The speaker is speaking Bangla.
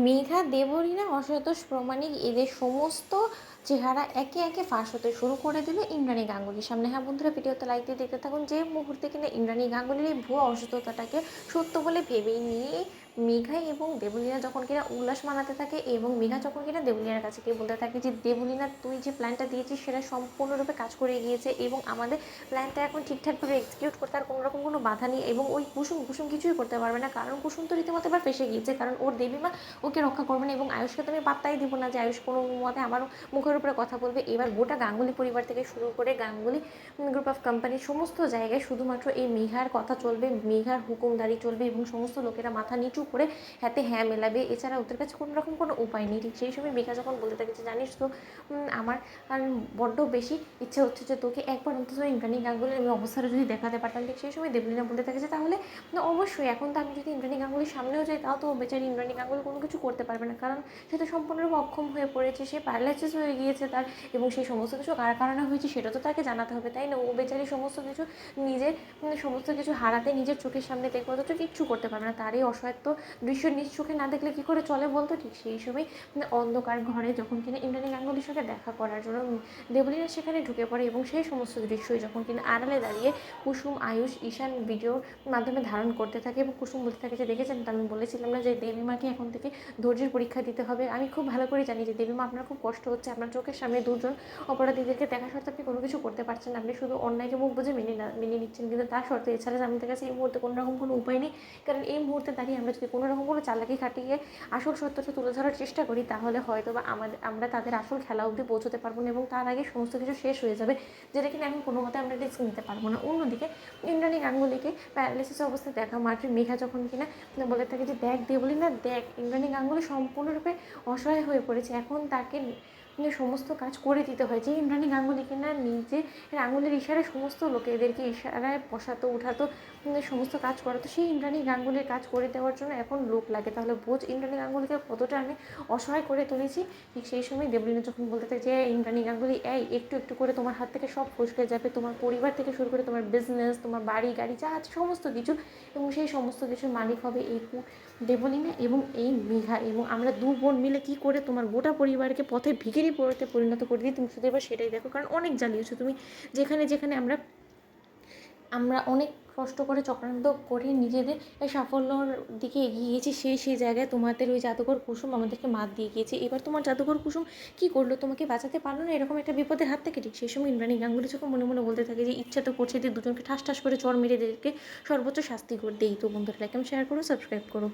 মেঘা, দেবলীনা, অসন্তোষ প্রমাণিক এদের সমস্ত চেহারা একে একে ফাঁস হতে শুরু করে দিল ইন্দ্রাণী গাঙ্গুলির সামনে। হ্যাঁ বন্ধুরা, ভিডিওতে লাইক দিয়ে দেখতে থাকুন। যে মুহূর্তে কিনা ইন্দ্রাণী গাঙ্গুলির এই ভুয়া অসুস্থতাটাকে সত্য বলে ভেবেই নিয়ে মেঘা এবং দেবলীনা যখন কিনা উল্লাস মানাতে থাকে, এবং মেঘা যখন কিনা দেবলীনার কাছে গিয়ে বলতে থাকে যে দেবলীনা, তুই যে প্ল্যানটা দিয়েছিস সেটা সম্পূর্ণরূপে কাজ করে গিয়েছে এবং আমাদের প্ল্যানটা এখন ঠিকঠাকভাবে এক্সিকিউট করতে আর কোনোরকম কোনো বাধা নেই, এবং ওই কুসুম কুসুম কিছুই করতে পারবে না, কারণ কুসুম তো রীতিমতো এবার ফেসে গিয়েছে, কারণ ওর দেবীমা ওকে রক্ষা করবে না। এবং আয়ুষকে তো আমি পাত্তাই দিব না যে আয়ুষ কোনো মতে আমার মুখের উপরে কথা বলবে। এবার গোটা গাঙ্গুলি পরিবার থেকে শুরু করে গাঙ্গুলি গ্রুপ অফ কোম্পানির সমস্ত জায়গায় শুধুমাত্র এই মেঘার কথা চলবে, মেঘার হুকুমদারি চলবে, এবং সমস্ত লোকেরা মাথা নিচু করে হাতে হ্যাঁ মেলাবে। এছাড়া ওদের কাছে কোনো রকম কোনো উপায় নেই। ঠিক সেই সময় মেঘা যখন বলতে থাকে যে জানিস তো, আমার আর বড্ড বেশি ইচ্ছে হচ্ছে যে তোকে একবার অন্তত ইন্দ্রাণী গাঙ্গুলির আমি অবস্থাটা যদি দেখাতে পারতাম। ঠিক সেই সময় দেবলীনা বলতে থাকে যে তাহলে অবশ্যই এখন তো আমি যদি ইন্দ্রাণী গাঙ্গুলির সামনেও যাই তাও তো বেচারি ইন্দ্রাণী গাঙ্গুলি কোনো কিছু করতে পারবে না, কারণ সে তো সম্পূর্ণরূপে অক্ষম হয়ে পড়েছে, সে প্যারালাইসিস হয়ে গিয়েছে তার, এবং সেই সমস্ত কিছু কার কারণে হয়েছে সেটা তো তাকে জানাতে হবে, তাই না? ও বেচারি সমস্ত কিছু নিজের সমস্ত কিছু হারাতে নিজের চোখের সামনে দেখবো, অথচ কিচ্ছু করতে পারবে না। তার এই অসহায়ত্ব দৃশ্য নিজ চোখে না দেখলে কী করে চলে বলতো? ঠিক সেই সময় অন্ধকার ঘরে যখন কিনা ইন্দ্রাণী গাঙ্গুলির সাথে দেখা করার জন্য দেবলীনা সেখানে ঢুকে পড়ে, এবং সেই সমস্ত দৃশ্যই যখন কিনা আড়ালে দাঁড়িয়ে কুসুম, আয়ুষ, ঈশান ভিডিওর মাধ্যমে ধারণ করতে থাকে, এবং কুসুম বলতে থাকে যে দেখেছেন তো, আমি বলেছিলাম না যে দেবীমাকে এখন থেকে ধৈর্যের পরীক্ষা দিতে হবে। আমি খুব ভালো করে জানি যে দেবীমা আপনার খুব কষ্ট হচ্ছে, আপনার চোখের সামনে দুজন অপরাধীদেরকে দেখা সত্ত্বেও আপনি কোনো কিছু করতে পারছেন না, আপনি শুধু অন্যায়কে মুখ বুঝে মেনে নিচ্ছেন, কিন্তু তার সত্ত্বেও এছাড়া আমাদের কাছে এই মুহূর্তে কোনো রকম কোনো উপায় নেই, কারণ এই মুহূর্তে দাঁড়িয়ে আমরা যদি কোনো রকম কোনো চালাকি খাটিয়ে আসল সত্যটা তুলে ধরার চেষ্টা করি তাহলে হয়তো বা আমরা তাদের আসল খেলা অবধি পৌঁছতে পারবো না, এবং তার আগে সমস্ত কিছু শেষ হয়ে যাবে, যেটা কিনা এখন কোনো মতে আমরা রিস্ক নিতে পারবো না। অন্যদিকে ইন্দ্রাণী গাঙ্গুলিকে প্যারালাইসিস অবস্থায় দেখা মাত্র মেঘা যখন কিনা বলে থাকে যে দেখ দেবলীনা, দেখ ইন্দ্রাণী গাঙ্গুলি সম্পূর্ণরূপে অসহায় হয়ে পড়েছে, এখন তাকে সমস্ত কাজ করে দিতে হয়। যে ইন্দ্রাণী গাঙ্গুলি কিনা নিজে আঙুলের ইশারায় সমস্ত লোকেদেরকে ইশারায় বসাতো উঠাতো, সমস্ত কাজ করাতো, সেই ইন্দ্রাণী গাঙ্গুলির কাজ করে দেওয়ার জন্য এখন লোক লাগে। তাহলে বোঝ ইন্দ্রাণী গাঙ্গুলিকে কতটা আমি অসহায় করে তুলেছি। ঠিক সেই সময় দেবলীনা যখন বলতে থাকে যে ইন্দ্রাণী গাঙ্গুলি, এই একটু একটু করে তোমার হাত থেকে সব ফসকে যাবে, তোমার পরিবার থেকে শুরু করে তোমার বিজনেস, তোমার বাড়ি গাড়ি যা আছে সমস্ত কিছু, এবং সেই সমস্ত কিছুর মালিক হবে এই দেবলীনা এবং এই মেঘা, এবং আমরা দু বোন মিলে কী করে তোমার গোটা পরিবারকে পথে ভিখিরি পরিণত করে দিই, তুমি শুধু এবার সেটাই দেখো, কারণ অনেক জ্বালিয়েছো তুমি। যেখানে যেখানে আমরা আমরা অনেক কষ্ট করে চক্রান্ত করে নিজেদের সাফল্যর দিকে এগিয়ে গিয়েছি, সেই জায়গায় তোমাদের ওই জাদুঘর কুসুম আমাদেরকে মাত দিয়ে গিয়েছে। এবার তোমার জাদুঘর কুসুম কী করলো? তোমাকে বাঁচাতে পারলো না এরকম একটা বিপদের হাত থেকে। ঠিক সেই সময় ইন্দ্রাণী গাঙ্গুলি যখন মনে মনে বলতে থাকে যে ইচ্ছা তো করছে যে দুজনকে ঠাস ঠাস করে চড় মেরে এদেরকে সর্বোচ্চ শাস্তি করে দেই। তো বন্ধুরা, লাইক, শেয়ার করো, সাবস্ক্রাইব করো।